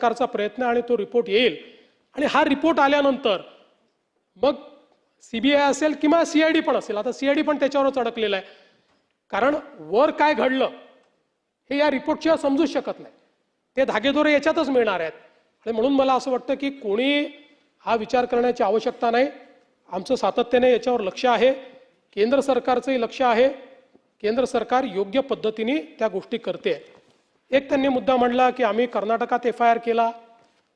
सरकारचा प्रयत्न आणि तो रिपोर्ट येईल आणि हा रिपोर्ट आल्यानंतर मग सीबीआय असेल किंवा सीआयडी पण असेल, आता सीआयडी पण त्याच्यावरच अडकलेला आहे, कारण वर काय घडलं हे या रिपोर्टशिवाय समजूच शकत नाही, ते धागेदोरे याच्यातच मिळणार आहेत. आणि म्हणून मला असं वाटतं की कोणी हा विचार करण्याची आवश्यकता नाही. आमचं सातत्याने याच्यावर लक्ष आहे, केंद्र सरकारचंही लक्ष आहे, केंद्र सरकार योग्य पद्धतीने त्या गोष्टी करते. एक त्यांनी मुद्दा मांडला की आम्ही कर्नाटकात FIR केला,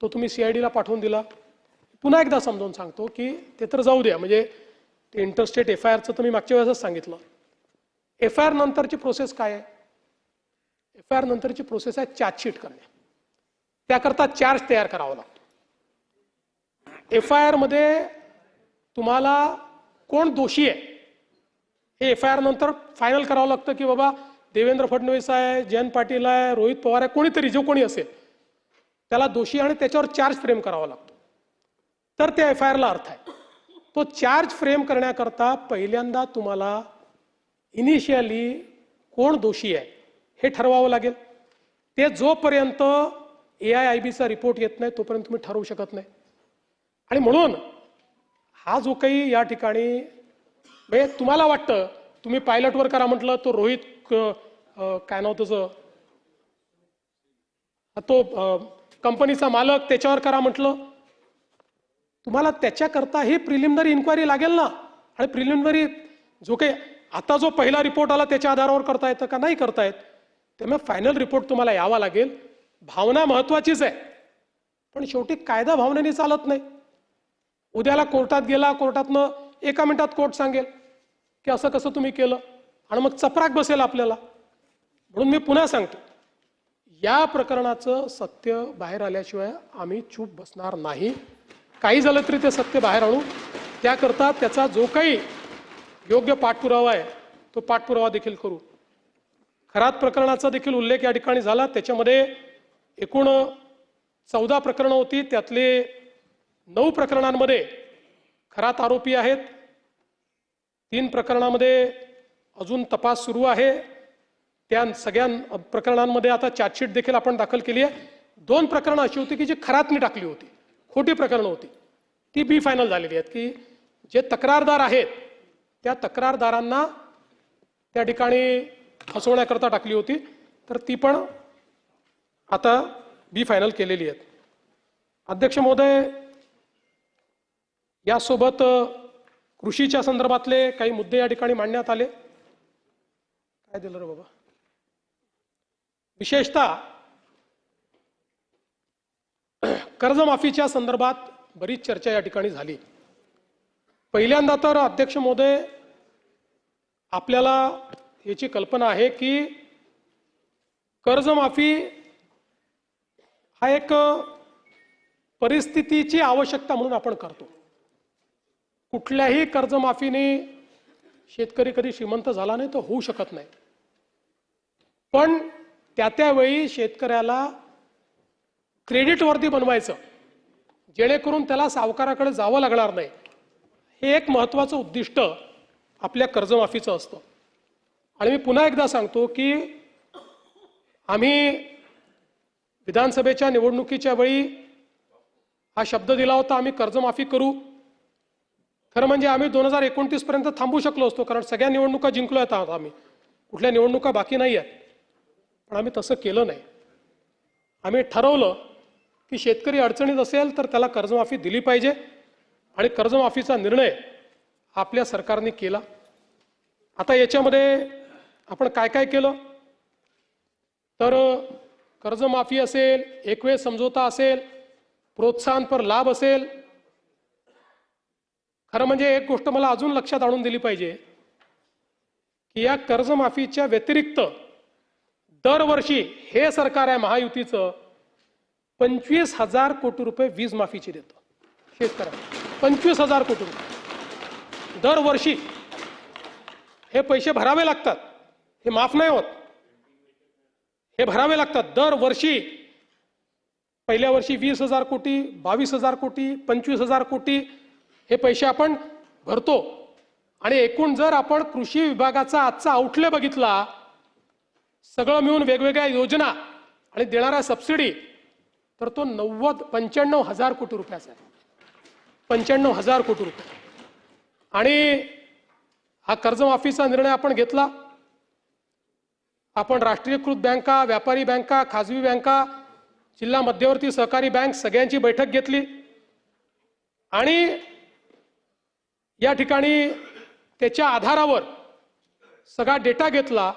तो तुम्ही CIDला पाठवून दिला. पुन्हा एकदा समजावून सांगतो की ते तर जाऊ द्या, म्हणजे ते इंटरस्टेट FIRचं तर मी मागच्या वेळेसच सांगितलं. FIR नंतरची प्रोसेस काय आहे? FIR नंतरची प्रोसेस आहे चार्जशीट करणे. त्याकरता चार्ज तयार करावा लागतो. FIR मध्ये तुम्हाला कोण दोषी आहे हे FIR नंतर फायनल करावं लागतं की बाबा देवेंद्र फडणवीस आहे, जयंत पाटील आहे, रोहित पवार आहे, कोणीतरी जो कोणी असेल त्याला दोषी आणि त्याच्यावर चार्ज फ्रेम करावा लागतो, तर त्या FIRला अर्थ आहे. तो चार्ज फ्रेम करण्याकरता पहिल्यांदा तुम्हाला इनिशियली कोण दोषी आहे हे ठरवावं लागेल. ते जोपर्यंत AIIBचा रिपोर्ट येत नाही तोपर्यंत तुम्ही ठरवू शकत नाही. आणि म्हणून हा जो काही या ठिकाणी म्हणजे तुम्हाला वाटतं तुम्ही पायलटवर करा म्हटलं, तो रोहित काय नाव त्याचं, तो कंपनीचा मालक त्याच्यावर करा म्हटलं, तुम्हाला त्याच्याकरता ही प्रिलिमिनरी इन्क्वायरी लागेल ना. आणि प्रिलिमिनरी जो काही आता जो पहिला रिपोर्ट आला त्याच्या आधारावर करता येतं का? नाही करता येत. त्यामुळे फायनल रिपोर्ट तुम्हाला यावा लागेल. भावना महत्वाचीच आहे, पण शेवटी कायदा भावनेने चालत नाही. उद्याला कोर्टात गेला, कोर्टातनं एका मिनिटात कोर्ट सांगेल की असं कसं तुम्ही केलं, आणि मग चपराक बसेल आपल्याला. म्हणून मी पुन्हा सांगतो, या प्रकरणाचं सत्य बाहेर आल्याशिवाय आम्ही चूप बसणार नाही. काही झालं तरी ते सत्य बाहेर आणू, त्याकरता त्याचा जो काही योग्य पाठपुरावा आहे तो पाठपुरावा देखील करू. खरात प्रकरणाचा देखील उल्लेख या ठिकाणी झाला. त्याच्यामध्ये एकूण 14 प्रकरणं होती, त्यातले 9 प्रकरणांमध्ये खरात आरोपी आहेत. 3 प्रकरणामध्ये अजून तपास सुरू आहे. त्या सगळ्या प्रकरणांमध्ये आता चार्जशीट देखील आपण दाखल केली आहे. 2 प्रकरणं अशी होती की जी खरातनी टाकली होती, खोटी प्रकरणं होती, ती बी फायनल झालेली आहेत की जे तक्रारदार आहेत त्या तक्रारदारांना त्या ठिकाणी फसवण्याकरता टाकली होती, तर ती पण आता बी फायनल केलेली आहेत. अध्यक्ष महोदय, यासोबत कृषीच्या संदर्भातले काही मुद्दे या ठिकाणी मांडण्यात आले. काय दिलं रे बाबा? विशेषतः कर्जमाफीच्या संदर्भात बरीच चर्चा या ठिकाणी झाली. पहिल्यांदा तर अध्यक्ष महोदय, आपल्याला याची कल्पना आहे की कर्जमाफी हा एक परिस्थितीची आवश्यकता म्हणून आपण करतो. कुठल्याही कर्जमाफीने शेतकरी कधी श्रीमंत झाला नाही तर होऊ शकत नाही, पण त्यावेळी शेतकऱ्याला क्रेडिटवर्दी बनवायचं जेणेकरून त्याला सावकाराकडे जावं लागणार नाही, हे एक महत्त्वाचं उद्दिष्ट आपल्या कर्जमाफीचं असतं. आणि मी पुन्हा एकदा सांगतो की आम्ही विधानसभेच्या निवडणुकीच्या वेळी हा शब्द दिला होता, आम्ही कर्जमाफी करू. खरं म्हणजे आम्ही 2029 पर्यंत थांबू शकलो असतो, कारण सगळ्या निवडणुका जिंकलो आहेत आम्ही, कुठल्या निवडणुका बाकी नाही आहेत. पण आम्ही तसं केलं नाही. आम्ही ठरवलं की शेतकरी अडचणीत असेल तर त्याला कर्जमाफी दिली पाहिजे, आणि कर्जमाफीचा निर्णय आपल्या सरकारने केला. आता याच्यामध्ये आपण काय काय केलं तर कर्जमाफी असेल, एकवेळ समझोता असेल, प्रोत्साहन पर लाभ असेल. खरं म्हणजे एक गोष्ट मला अजून लक्षात आणून दिली पाहिजे की या कर्जमाफीच्या व्यतिरिक्त दरवर्षी हे सरकार आहे महायुतीचं 25,000 कोटी रुपये वीज माफीची देतं शेतकऱ्यांना. 25,000 कोटी रुपये दरवर्षी. हे पैसे भरावे लागतात, हे माफ नाही होत, हे भरावे लागतात दरवर्षी. पहिल्या वर्षी 20,000 कोटी, 22,000 कोटी, 25,000 कोटी हे पैसे आपण भरतो. आणि एकूण जर आपण कृषी विभागाचा आजचा आउटले बघितला, सगळं मिळून वेगवेगळ्या योजना आणि देणाऱ्या सबसिडी, तर तो 95,000 कोटी रुपयाचा आहे. 95,000 कोटी रुपये. आणि हा कर्जमाफीचा निर्णय आपण घेतला. आपण राष्ट्रीयकृत बँका, व्यापारी बँका, खाजगी बँका, जिल्हा मध्यवर्ती सहकारी बँक सगळ्यांची बैठक घेतली आणि या ठिकाणी त्याच्या आधारावर सगळा डेटा घेतला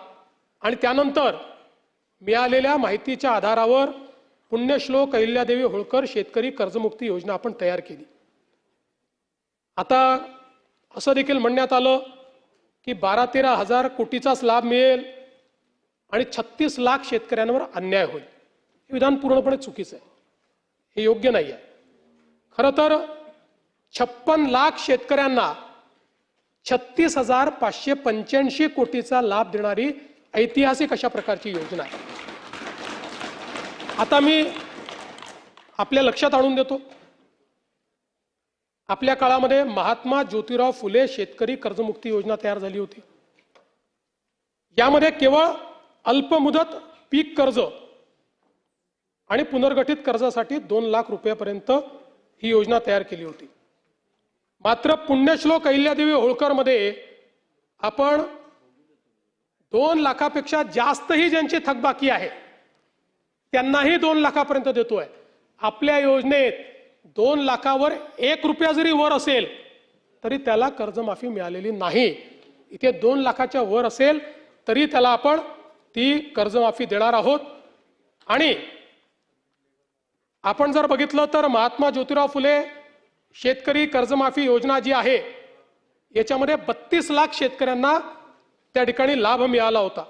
आणि त्यानंतर मिळालेल्या माहितीच्या आधारावर पुण्यश्लोक अहिल्यादेवी होळकर शेतकरी कर्जमुक्ती योजना आपण तयार केली. आता असं देखील म्हणण्यात आलं की 12-13 हजार कोटीचाच लाभ मिळेल आणि 36 लाख शेतकऱ्यांवर अन्याय होईल. हे विधान पूर्णपणे चुकीचं आहे. हे योग्य नाही आहे. खरं तर 56 लाख शेतकऱ्यांना 36,585 कोटीचा लाभ देणारी ऐतिहासिक अशा प्रकारची योजना आहे. आता मी आपल्या लक्षात आणून देतो, आपल्या काळामध्ये महात्मा ज्योतिराव फुले शेतकरी कर्जमुक्ती योजना तयार झाली होती. यामध्ये केवळ अल्पमुदत पीक कर्ज आणि पुनर्गठित कर्जासाठी 2 लाख रुपयापर्यंत ही योजना तयार केली होती. मात्र पुण्यश्लोक अहिल्यादेवी होळकर मध्ये आपण 2 लाखापेक्षा जास्तही ज्यांची थकबाकी आहे त्यांनाही 2 लाखापर्यंत देतोय. आपल्या योजनेत 2 लाखावर 1 रुपया जरी वर असेल तरी त्याला कर्जमाफी मिळालेली नाही. इथे 2 लाखाच्या वर असेल तरी त्याला आपण ती कर्जमाफी देणार आहोत. आणि आपण जर बघितलं तर महात्मा ज्योतिराव फुले शेतकरी कर्जमाफी योजना जी आहे याच्यामध्ये 32 लाख शेतकऱ्यांना त्या ठिकाणी लाभ मिळाला होता.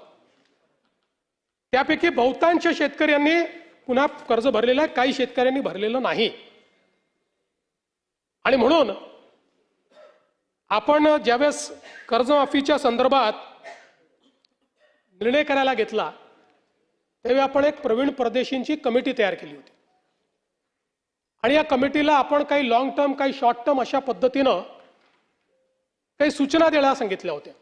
त्यापैकी बहुतांश शेतकऱ्यांनी पुन्हा कर्ज भरलेलं आहे, काही शेतकऱ्यांनी भरलेलं नाही. आणि म्हणून आपण ज्यावेळेस कर्जमाफीच्या संदर्भात निर्णय करायला घेतला त्यावेळी आपण एक प्रवीण परदेशींची कमिटी तयार केली होती आणि या कमिटीला आपण काही लॉंग टर्म काही शॉर्ट टर्म अशा पद्धतीनं काही सूचना द्यायला सांगितल्या होत्या.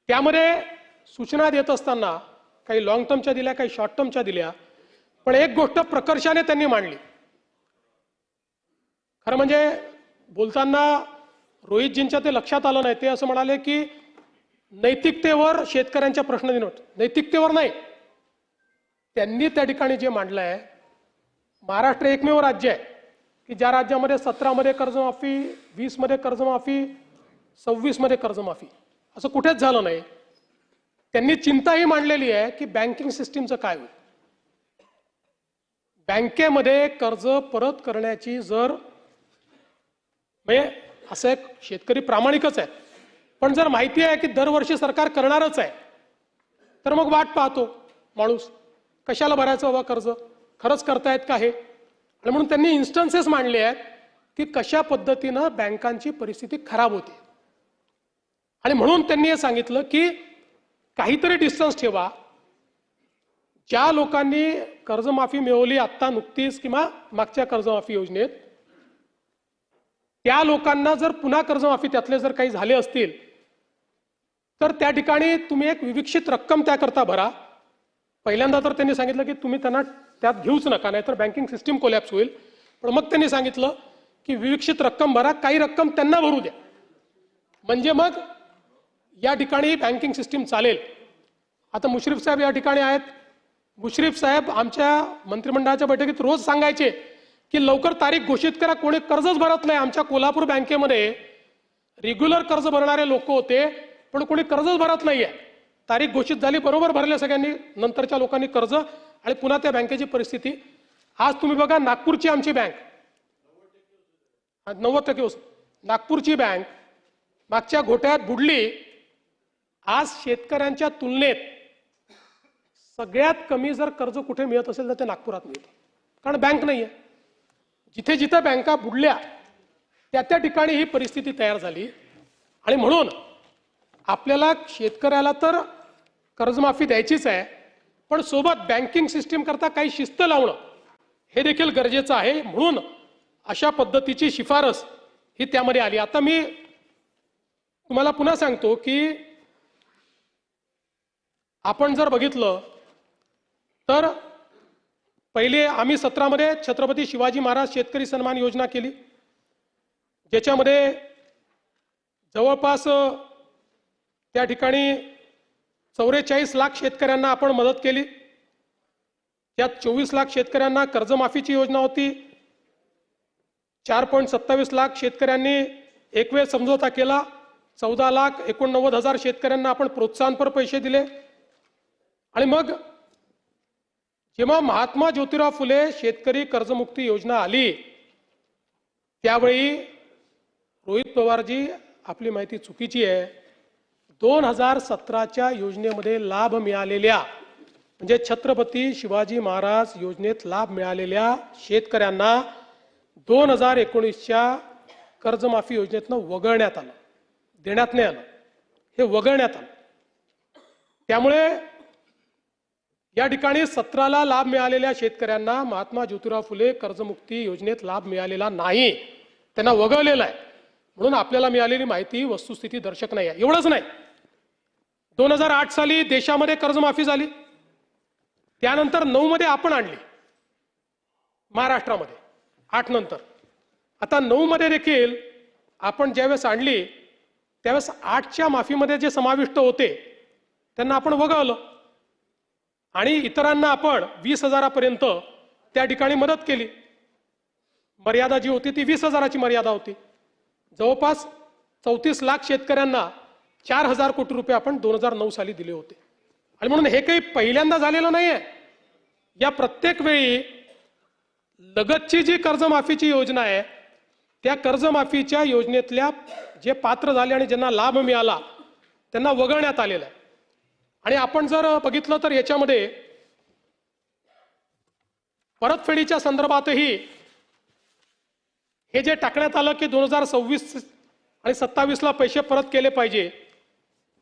त्यामध्ये सूचना देत असताना काही लॉंग टर्मच्या दिल्या, काही शॉर्ट टर्मच्या दिल्या, पण एक गोष्ट प्रकर्षाने त्यांनी मांडली. खरं म्हणजे बोलताना रोहितजींच्या ते लक्षात आलं नाही. ते असं म्हणाले की नैतिकतेवर शेतकऱ्यांच्या प्रश्न दिनवट. नैतिकतेवर नाही, त्यांनी त्या ठिकाणी जे मांडलं आहे, महाराष्ट्र एकमेव राज्य आहे की ज्या राज्यामध्ये 17 मध्ये कर्जमाफी, 20 मध्ये कर्जमाफी, 26 मध्ये कर्जमाफी, असं कुठेच झालं नाही. त्यांनी चिंताही मांडलेली आहे की बँकिंग सिस्टीमचं काय होईल. बँकेमध्ये कर्ज परत करण्याची जर म्हणजे असं एक शेतकरी प्रामाणिकच आहे, पण जर माहिती आहे की दरवर्षी सरकार करणारच आहे तर मग वाट पाहतो माणूस, कशाला भरायचं बाबा कर्ज, खरंच करतायत का हे. आणि म्हणून त्यांनी इन्स्टन्सेस मांडले आहेत की कशा पद्धतीनं बँकांची परिस्थिती खराब होते. आणि म्हणून त्यांनी हे सांगितलं की काहीतरी डिस्टन्स ठेवा. ज्या लोकांनी कर्जमाफी मिळवली आत्ता नुकतीच किंवा मागच्या कर्जमाफी योजनेत, त्या लोकांना जर पुन्हा कर्जमाफी त्यातले जर काही झाले असतील तर त्या ठिकाणी तुम्ही एक विविक्षित रक्कम त्याकरता भरा. पहिल्यांदा तर त्यांनी सांगितलं की तुम्ही त्यांना त्यात घेऊच नका, नाहीतर बँकिंग सिस्टीम कोलॅप्स होईल. पण मग त्यांनी सांगितलं की विविक्षित रक्कम भरा, काही रक्कम त्यांना भरू द्या, म्हणजे मग या ठिकाणी बँकिंग सिस्टीम चालेल. आता मुश्रीफ साहेब या ठिकाणी आहेत. मुश्रीफ साहेब आमच्या मंत्रिमंडळाच्या बैठकीत रोज सांगायचे की लवकर तारीख घोषित करा, कोणी कर्जच भरत नाही. आमच्या कोल्हापूर बँकेमध्ये रेग्युलर कर्ज भरणारे लोक होते पण कोणी कर्जच भरत नाहीये. तारीख घोषित झाली, बरोबर भरले सगळ्यांनी, नंतरच्या लोकांनी कर्ज, आणि पुन्हा त्या बँकेची परिस्थिती. आज तुम्ही बघा नागपूरची आमची बँक 90% नागपूरची बँक मागच्या घोट्यात बुडली. आज शेतकऱ्यांच्या तुलनेत सगळ्यात कमी जर कर्ज कुठे मिळत असेल तर ते नागपुरात मिळतं, कारण बँक नाहीये. जिथे जिथे बँका बुडल्या त्या त्या ठिकाणी ही परिस्थिती तयार झाली. आणि म्हणून आपल्याला शेतकऱ्याला तर कर्जमाफी द्यायचीच आहे, पण सोबत बँकिंग सिस्टीम करता काही शिस्त लावणं हे देखील गरजेचं आहे. म्हणून अशा पद्धतीची शिफारस ही त्यामध्ये आली. आता मी तुम्हाला पुन्हा सांगतो की आपण जर बघितलं तर पहिले आम्ही 17 मध्ये छत्रपती शिवाजी महाराज शेतकरी सन्मान योजना केली, ज्याच्यामध्ये जवळपास त्या ठिकाणी 44 लाख शेतकऱ्यांना आपण मदत केली। त्यात 24 लाख शेतकऱ्यांना कर्जमाफीची योजना होती। 4.27 लाख शेतकऱ्यांनी एकवेळ समझोता केला। 14,89,000 शेतकऱ्यांना आपण प्रोत्साहनपर पैसे दिले। आणि मग जेव्हा महात्मा ज्योतिराव फुले शेतकरी कर्जमुक्ती योजना आली, त्यावेळी रोहित पवारजी आपली माहिती चुकीची आहे। 2017च्या योजनेमध्ये लाभ मिळालेल्या म्हणजे छत्रपती शिवाजी महाराज योजनेत लाभ मिळालेल्या शेतकऱ्यांना 2019च्या कर्जमाफी योजनेतनं वगळण्यात आलं, देण्यात नाही आलं, हे वगळण्यात आलं। त्यामुळे या ठिकाणी 17ला लाभ मिळालेल्या शेतकऱ्यांना महात्मा ज्योतिराव फुले कर्जमुक्ती योजनेत लाभ मिळालेला नाही, त्यांना वगळलेला आहे। म्हणून आपल्याला मिळालेली माहिती वस्तुस्थिती दर्शक नाही आहे। एवढंच नाही, 2008 साली देशामध्ये कर्जमाफी झाली, त्यानंतर 9 मध्ये आपण आणली महाराष्ट्रामध्ये, 8 नंतर। आता 9 मध्ये देखील आपण ज्यावेळेस आणली त्यावेळेस 8च्या माफीमध्ये जे समाविष्ट होते त्यांना आपण वगळलं आणि इतरांना आपण 20,000पर्यंत त्या ठिकाणी मदत केली। मर्यादा जी होती ती 20,000ची मर्यादा होती। जवळपास 34 लाख शेतकऱ्यांना 4,000 कोटी रुपये आपण 2009 साली दिले होते। आणि म्हणून हे काही पहिल्यांदा झालेलं नाहीये। या प्रत्येक वेळी लगतची जी कर्जमाफीची योजना आहे त्या कर्जमाफीच्या योजनेतल्या जे पात्र झाले आणि ज्यांना लाभ मिळाला त्यांना वगळण्यात आलेलं आहे। आणि आपण जर बघितलं तर याच्यामध्ये परतफेडीच्या संदर्भातही हे जे टाकण्यात आलं की 2026 आणि 27ला पैसे परत केले पाहिजे,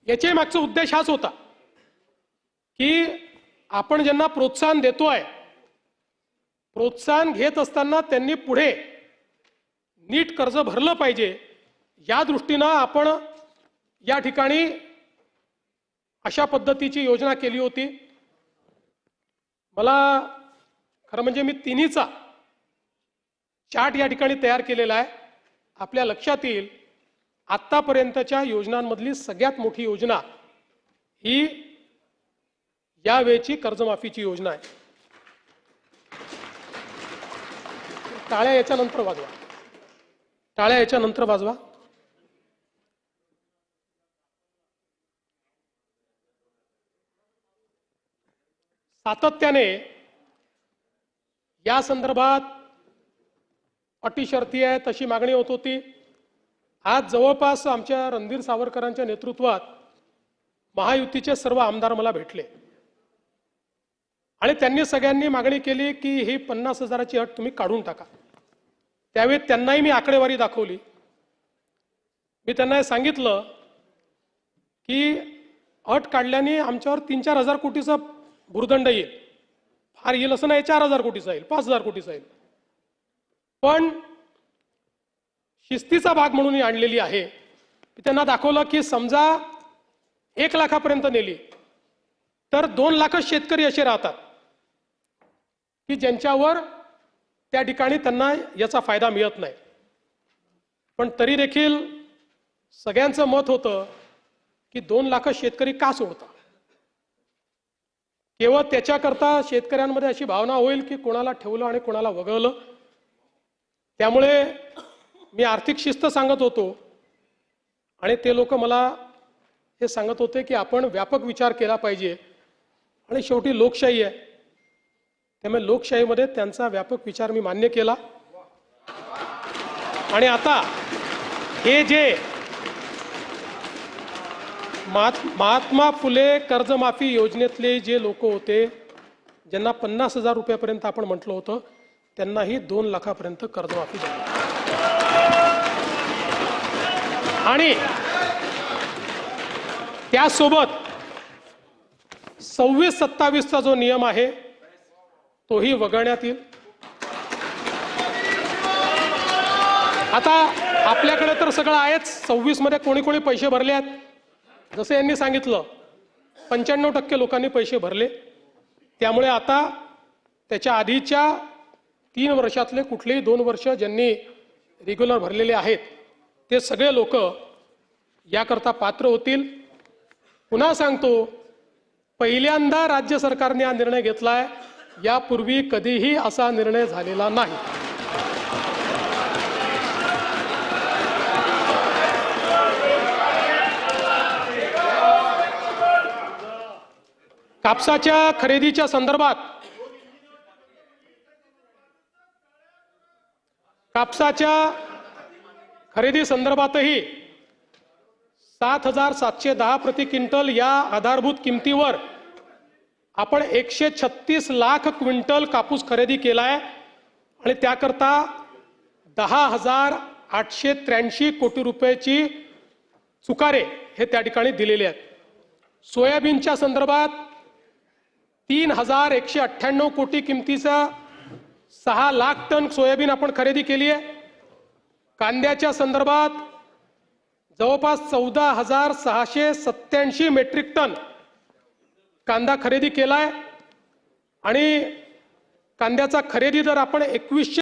याच्या मागचा उद्देश हाच होता की आपण ज्यांना प्रोत्साहन देतोय, प्रोत्साहन घेत असताना त्यांनी पुढे नीट कर्ज भरलं पाहिजे, या दृष्टीनं आपण या ठिकाणी अशा पद्धतीची योजना केली होती। मला खरं म्हणजे मी तिन्हीचा चार्ट या ठिकाणी तयार केलेला आहे। आपल्या लक्षात येईल आतापर्यंतच्या योजनांमधली सगळ्यात मोठी योजना ही यावेळची कर्जमाफीची योजना आहे। टाळ्या याच्यानंतर वाजवा, टाळ्या याच्यानंतर वाजवा। सातत्याने या संदर्भात अटी शर्ती आहे तशी मागणी होत होती। आज जवळपास आमच्या रणधीर सावरकरांच्या नेतृत्वात महायुतीचे सर्व आमदार मला भेटले आणि त्यांनी सगळ्यांनी मागणी केली की ही 50,000ची अट तुम्ही काढून टाका। त्यावेळी त्यांनाही मी आकडेवारी दाखवली। मी त्यांना सांगितलं की अट काढल्याने आमच्यावर 3-4 हजार कोटीचा भुर्दंड येईल, फार येईल असं नाही, 4,000 कोटीचा येईल, 5,000 कोटीचा येईल, पण शिस्तीचा भाग म्हणून ही आणलेली आहे। मी त्यांना दाखवलं की समजा 1 लाखापर्यंत नेली तर 2 लाख शेतकरी असे राहतात की ज्यांच्यावर त्या ठिकाणी त्यांना याचा फायदा मिळत नाही। पण तरी देखील सगळ्यांचं मत होतं की 2 लाख शेतकरी का सोडतात। केवळ त्याच्याकरता शेतकऱ्यांमध्ये अशी भावना होईल की कोणाला ठेवलं आणि कोणाला वगळलं। त्यामुळे मी आर्थिक शिस्त सांगत होतो आणि ते लोक मला हे सांगत होते की आपण व्यापक विचार केला पाहिजे आणि शेवटी लोकशाही आहे, त्यामुळे लोकशाहीमध्ये त्यांचा व्यापक विचार मी मान्य केला। आणि आता हे जे महात्मा फुले कर्जमाफी योजनेतले जे लोक होते ज्यांना 50,000 रुपयापर्यंत आपण म्हटलं होतं त्यांनाही 2 लाखापर्यंत कर्जमाफी झाली। आणि त्यासोबत 26-27चा जो नियम आहे तोही वगळण्यात येईल। आता आपल्याकडे तर सगळं आहेच, 26 मध्ये कोणी कोणी पैसे भरले आहेत जसे यांनी सांगितलं 95% लोकांनी पैसे भरले। त्यामुळे आता त्याच्या आधीच्या 3 वर्षातले कुठलेही 2 वर्ष ज्यांनी रेग्युलर भरलेले आहेत ते सगळे लोक याकरता पात्र होतील. पुन्हा सांगतो, पहिल्यांदा राज्य सरकारने हा निर्णय घेतलाय, यापूर्वी कधीही असा निर्णय झालेला नाही. कापसाच्या खरेदीच्या संदर्भात खरेदी संदर्भातही 7,710 प्रति क्विंटल या आधारभूत किमतीवर आपण 136 लाख क्विंटल कापूस खरेदी केलाय आणि त्याकरता 10,883 कोटी रुपयाची चुकारे हे त्या ठिकाणी दिलेले आहेत. सोयाबीनच्या संदर्भात 3,198 कोटी किमतीचा 6 लाख टन सोयाबीन आपण खरेदी केली आहे. कांद्याच्या संदर्भात जवळपास 14,687 मेट्रिक टन कांदा खरेदी केलाय आणि कांद्याचा खरेदी दर आपण 2100